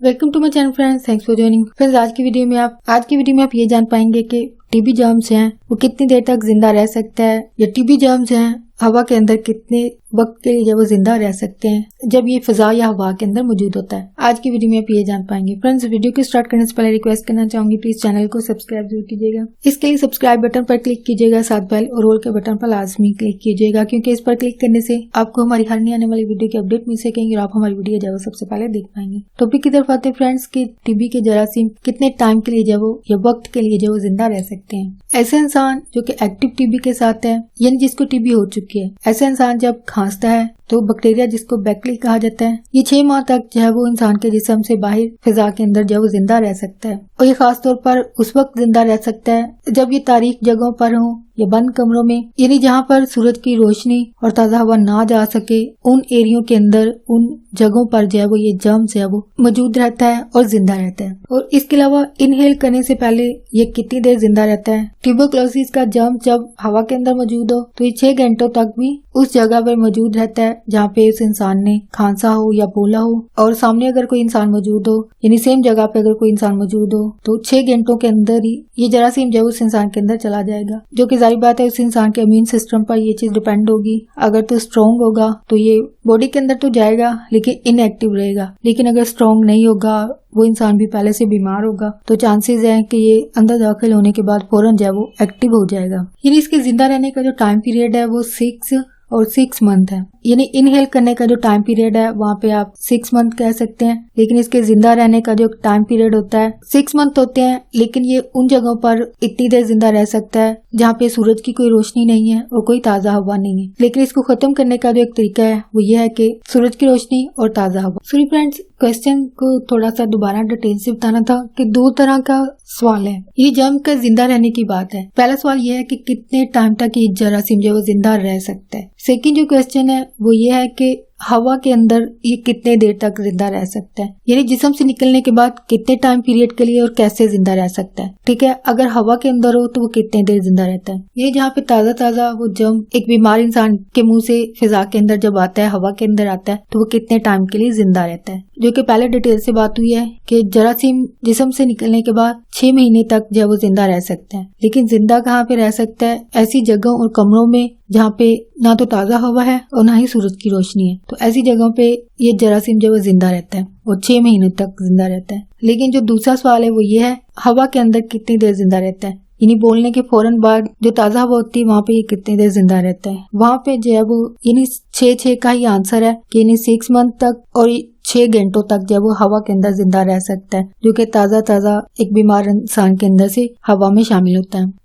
Welcome to my channel friends, thanks for joining. Friends, आज की video में आप ये जान पाएंगे कि टीबी जर्म्स हैं वो कितनी देर तक जिंदा रह सकता है, या टीबी जर्म्स हैं हवा के अंदर कितने वक्त के लिए वो जिंदा रह सकते हैं जब ये फिजा या हवा के अंदर मौजूद होता है। आज की वीडियो में आप ये जान पाएंगे। फ्रेंड्स, वीडियो को स्टार्ट करने से पहले रिक्वेस्ट करना चाहूंगी, प्लीज चैनल को सब्सक्राइब जरूर कीजिएगा। इसके लिए सब्सक्राइब बटन पर क्लिक कीजिएगा, साथ बेल और ऑल के बटन पर लाजमी क्लिक कीजिएगा, क्योंकि इस पर क्लिक करने से आपको हमारी हर नई आने वाली वीडियो की अपडेट मिल सकेंगे और आप हमारी वीडियो जब सबसे पहले देख पाएंगे। टॉपिक की तरफ आते हैं फ्रेंड्स की टीबी के जरासीम कितने टाइम के लिए जब या वक्त के लिए जब जिंदा रह सकते हैं। ऐसे इंसान जो कि एक्टिव टीबी के साथ है, यानी जिसको टीबी हो चुकी है, ऐसे इंसान जब खांसता है तो बैक्टीरिया जिसको बैक्ली कहा जाता है, ये 6 माह तक जो है वो इंसान के जिस्म से बाहर फिजा के अंदर जो वो जिंदा रह सकता है। और ये खास तौर पर उस वक्त जिंदा रह सकता है जब ये तारीक जगहों पर हो या बंद कमरों में, यानी जहाँ पर सूरज की रोशनी और ताज़ा हवा ना जा सके, उन एरियो के अंदर उन जगहों पर जो है वो ये जर्म्स है वो मौजूद रहता है और जिंदा रहता है। और इसके अलावा इनहेल करने से पहले ये कितनी देर जिंदा रहता है। ट्यूबरक्लोसिस का जर्म जब हवा के अंदर मौजूद हो तो ये 6 घंटों तक भी उस जगह पर मौजूद रहता है जहाँ पे उस इंसान ने खांसा हो या बोला हो, और सामने अगर कोई इंसान मौजूद हो, यानी सेम जगह पे अगर कोई इंसान मौजूद हो, तो 6 घंटों के अंदर ही ये जरासीम जो उस इंसान के अंदर चला जाएगा। जो कि जाहिर बात है उस इंसान के इम्यून सिस्टम पर ये चीज डिपेंड होगी। अगर तो स्ट्रॉन्ग होगा तो ये बॉडी के अंदर तो जाएगा लेकिन इनएक्टिव रहेगा, लेकिन अगर स्ट्रॉन्ग नहीं होगा, वो इंसान भी पहले से बीमार होगा, तो चांसेस हैं कि ये अंदर दाखिल होने के बाद फौरन जो है वो एक्टिव हो जाएगा। यानी इसके जिंदा रहने का जो टाइम पीरियड है वो 6 और 6 मंथ है। यानी इनहेल करने का जो टाइम पीरियड है वहाँ पे आप 6 मंथ कह सकते हैं, लेकिन इसके जिंदा रहने का जो टाइम पीरियड होता है 6 मंथ होते हैं। लेकिन ये उन जगहों पर इतनी देर जिंदा रह सकता है जहाँ पे सूरज की कोई रोशनी नहीं है और कोई ताज़ा हवा नहीं है। लेकिन इसको खत्म करने का जो एक तरीका है वो ये है कि सूरज की रोशनी और ताज़ा हवा। सॉरी फ्रेंड्स, क्वेश्चन को थोड़ा सा दोबारा डिटेल से बताना था कि 2 तरह का सवाल है। ये जर्म का जिंदा रहने की बात है। पहला सवाल ये है कि कितने टाइम तक ये जरासीम जो जिंदा रह सकता है। सेकंड जो क्वेश्चन है वो ये है कि हवा के अंदर ये कितने देर तक जिंदा रह सकता है, यानी जिस्म से निकलने के बाद कितने टाइम पीरियड के लिए और कैसे जिंदा रह सकता है। ठीक है, अगर हवा के अंदर हो तो वो कितने देर जिंदा रहता है। ये जहाँ पे ताज़ा वो जर्म एक बीमार इंसान के मुंह से फिजा के अंदर जब आता है, हवा के अंदर आता है, तो वो कितने टाइम के लिए जिंदा रहता है। जो कि पहले डिटेल से बात हुई है कि जरासीम जिस्म से निकलने के बाद 6 महीने तक जो वो जिंदा रह सकता है। लेकिन जिंदा कहाँ पे रह सकता है? ऐसी जगहों और कमरों में जहाँ पे ना तो ताज़ा हवा है और ना ही सूरज की रोशनी है। तो ऐसी जगहों पे ये जरासीम जो जिंदा रहता है और 6 महीने तक जिंदा रहता है। लेकिन जो दूसरा सवाल है वो ये है, हवा के अंदर कितनी देर जिंदा रहता है, यानी बोलने के फौरन बाद जो ताज़ा हवा होती है वहाँ पे ये कितनी देर जिंदा रहता है। वहाँ पे जो है वो यानी 6 का ही आंसर है कि यानी 6 मंथ तक और 6 घंटों तक जब वो हवा के अंदर जिंदा रह सकता है, जो कि ताज़ा एक बीमार इंसान के अंदर से हवा में शामिल होता है।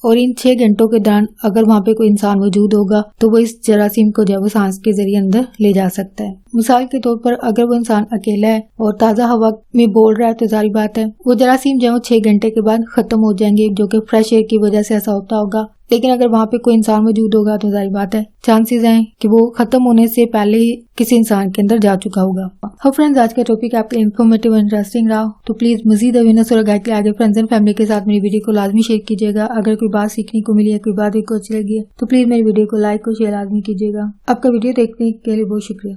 और इन 6 घंटों के दौरान अगर वहाँ पे कोई इंसान मौजूद होगा तो वो इस जरासीम को जो वो सांस के जरिए अंदर ले जा सकता है। मिसाल के तौर पर अगर वो इंसान अकेला है और ताज़ा हवा में बोल रहा है तो जारी बात है वो जरासीम जो 6 घंटे के बाद खत्म हो जाएंगे, जो कि फ्रेश एयर की वजह से ऐसा होता होगा। लेकिन अगर वहाँ पे कोई इंसान मौजूद होगा तो जारी बात है चांसेस हैं कि वो खत्म होने से पहले ही किसी इंसान के अंदर जा चुका होगा। हाँ फ्रेंड्स, आज का टॉपिक आपके इन्फॉर्मेटिव और इंटरेस्टिंग रहा तो प्लीज मजीद अवेयरनेस और गाइड के आगे फ्रेंड्स एंड फैमिली के साथ मेरी वीडियो को लाजमी शेयर कीजिएगा। अगर कोई बात सीखने को मिली है, कोई बात आपको अच्छी लगी है तो प्लीज मेरी वीडियो को लाइक और शेयर लाजमी कीजिएगा। आपका वीडियो देखने के लिए बहुत शुक्रिया।